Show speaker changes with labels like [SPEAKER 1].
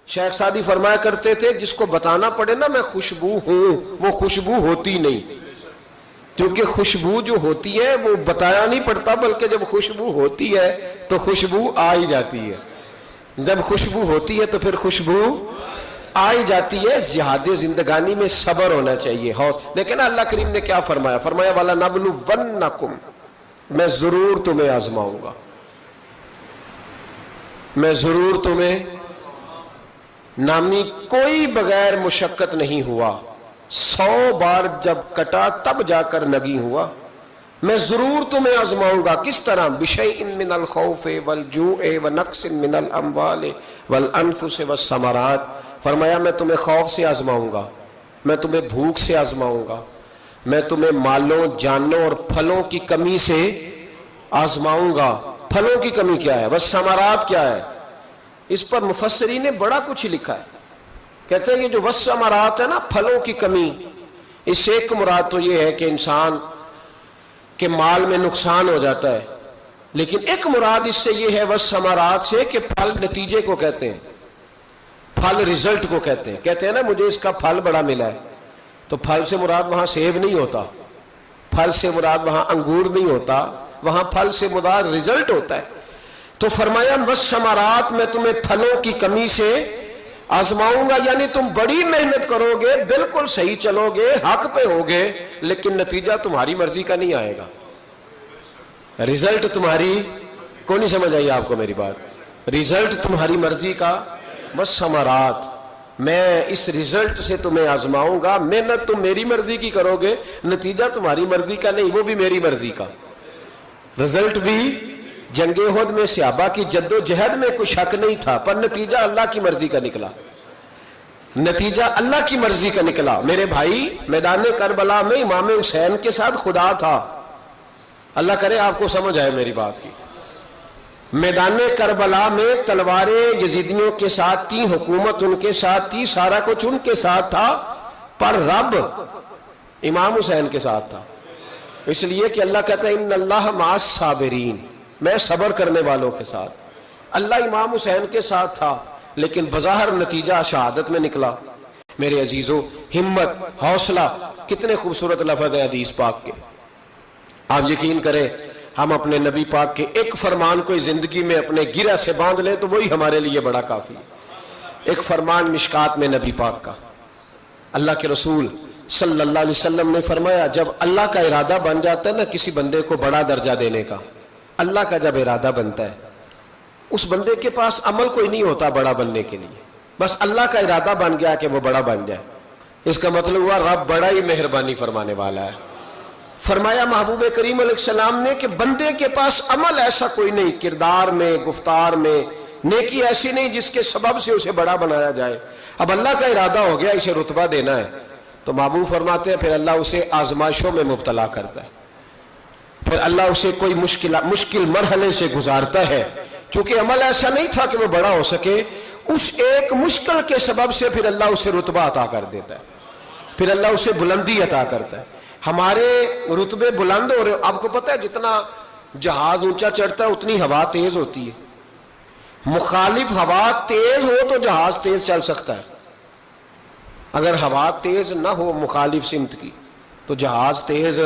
[SPEAKER 1] شیخ Saadi فرمایا کرتے تھے جس کو بتانا پڑے نا میں خوشبو ہوں، وہ خوشبو ہوتی نہیں، کیونکہ خوشبو جو ہوتی ہے وہ بتایا نہیں پڑتا، بلکہ جب خوشبو ہوتی ہے تو خوشبو آ ہی جاتی ہے، جب خوشبو ہوتی ہے تو پھر خوشبو آئی جاتی ہے۔ جہاد زندگانی میں صبر ہونا چاہیے، لیکن اللہ کریم نے کیا فرمایا؟ فرمایا والا نبلونکم، میں ضرور تمہیں آزماؤں گا، میں ضرور تمہیں، نامی کوئی بغیر مشقت نہیں ہوا، 100 بار جب کٹا تب جا کر نگی ہوا، میں ضرور تمہیں آزماؤں گا۔ کس طرح؟ بشیء من الخوف والجوع ونقص من الاموال والانفس والثمرات، فرمایا میں تمہیں خوف سے آزماؤں گا، میں تمہیں بھوک سے آزماؤں گا، میں تمہیں مالوں جانوں اور پھلوں کی کمی سے آزماؤں گا۔ پھلوں کی کمی کیا ہے؟ والثمرات کیا ہے؟ اس پر مفسرین نے بڑا کچھ لکھا ہے، کہتے ہیں کہ جو والثمرات ہے نا، پھلوں کی کمی، اس سے ایک مراد تو یہ ہے کہ انسان کے مال میں نقصان ہو جاتا ہے، لیکن ایک مراد اس سے یہ ہے والثمرات سے کہ پھل نتیجے کو کہتے ہیں، پھل رزلٹ کو کہتے ہیں۔ کہتے ہیں نا مجھے اس کا پھل بڑا ملا ہے، تو پھل سے مراد وہاں سیب نہیں ہوتا، پھل سے مراد وہاں انگور نہیں ہوتا، وہاں پھل سے مراد رزلٹ ہوتا ہے۔ تو فرمایا والثمرات، میں تمہیں پھلوں کی کمی سے آزماؤں گا، یعنی تم بڑی محنت کرو گے، بالکل صحیح چلو گے، حق پہ ہوگے، لیکن نتیجہ تمہاری مرضی کا نہیں آئے گا، رزلٹ تمہاری کو نہیں سمجھ آئی آپ کو میری بات، رزلٹ تمہاری مرضی کا۔ والثمرات، میں اس رزلٹ سے تمہیں آزماؤں گا، محنت تم میری مرضی کی کرو گے، نتیجہ تمہاری مرضی کا نہیں، وہ بھی میری مرضی کا۔ رزلٹ بھی جنگ احد میں صحابہ کی جد و جہد میں کوئی شک نہیں تھا، پر نتیجہ اللہ کی مرضی کا نکلا، نتیجہ اللہ کی مرضی کا نکلا۔ میرے بھائی، میدان کربلا میں امام حسین کے ساتھ خدا تھا، اللہ کرے آپ کو سمجھ آئے میری بات کی۔ میدان کربلا میں تلواریں یزیدیوں کے ساتھ تھی، حکومت ان کے ساتھ تھی، سارا کچھ ان کے ساتھ تھا، پر رب امام حسین کے ساتھ تھا، اس لیے کہ اللہ کہتا ہے ان اللہ مع الصابرین، میں صبر کرنے والوں کے ساتھ۔ اللہ امام حسین کے ساتھ تھا، لیکن بظاہر نتیجہ شہادت میں نکلا۔ میرے عزیزو، ہمت، حوصلہ، کتنے خوبصورت لفظ ہیں حدیث پاک کے۔ آپ یقین کریں، ہم اپنے نبی پاک کے ایک فرمان کو زندگی میں اپنے گرہ سے باندھ لیں تو وہی ہمارے لیے بڑا کافی ہے۔ ایک فرمان مشکات میں نبی پاک کا، اللہ کے رسول صلی اللہ علیہ وسلم نے فرمایا جب اللہ کا ارادہ بن جاتا ہے نا کسی بندے کو بڑا درجہ دینے کا، اللہ کا جب ارادہ بنتا ہے اس بندے کے پاس عمل کوئی نہیں ہوتا بڑا بننے کے لیے، بس اللہ کا ارادہ بن گیا کہ وہ بڑا بن جائے، اس کا مطلب ہوا رب بڑا ہی مہربانی فرمانے والا ہے۔ فرمایا محبوب کریم علیہ السلام نے کہ بندے کے پاس عمل ایسا کوئی نہیں، کردار میں، گفتار میں نیکی ایسی نہیں جس کے سبب سے اسے بڑا بنایا جائے۔ اب اللہ کا ارادہ ہو گیا اسے رتبہ دینا ہے تو محبوب فرماتے ہیں پھر اللہ اسے آزمائشوں میں مبتلا کرتا ہے، پھر اللہ اسے کوئی مشکل مرحلے سے گزارتا ہے، چونکہ عمل ایسا نہیں تھا کہ وہ بڑا ہو سکے، اس ایک مشکل کے سبب سے پھر اللہ اسے رتبہ عطا کر دیتا ہے، پھر اللہ اسے بلندی عطا کرتا ہے۔ ہمارے رتبے بلند ہو رہے، آپ کو پتہ ہے جتنا جہاز اونچا چڑھتا ہے اتنی ہوا تیز ہوتی ہے، مخالف ہوا تیز ہو تو جہاز تیز چل سکتا ہے، اگر ہوا تیز نہ ہو مخالف سمت کی تو جہاز تیز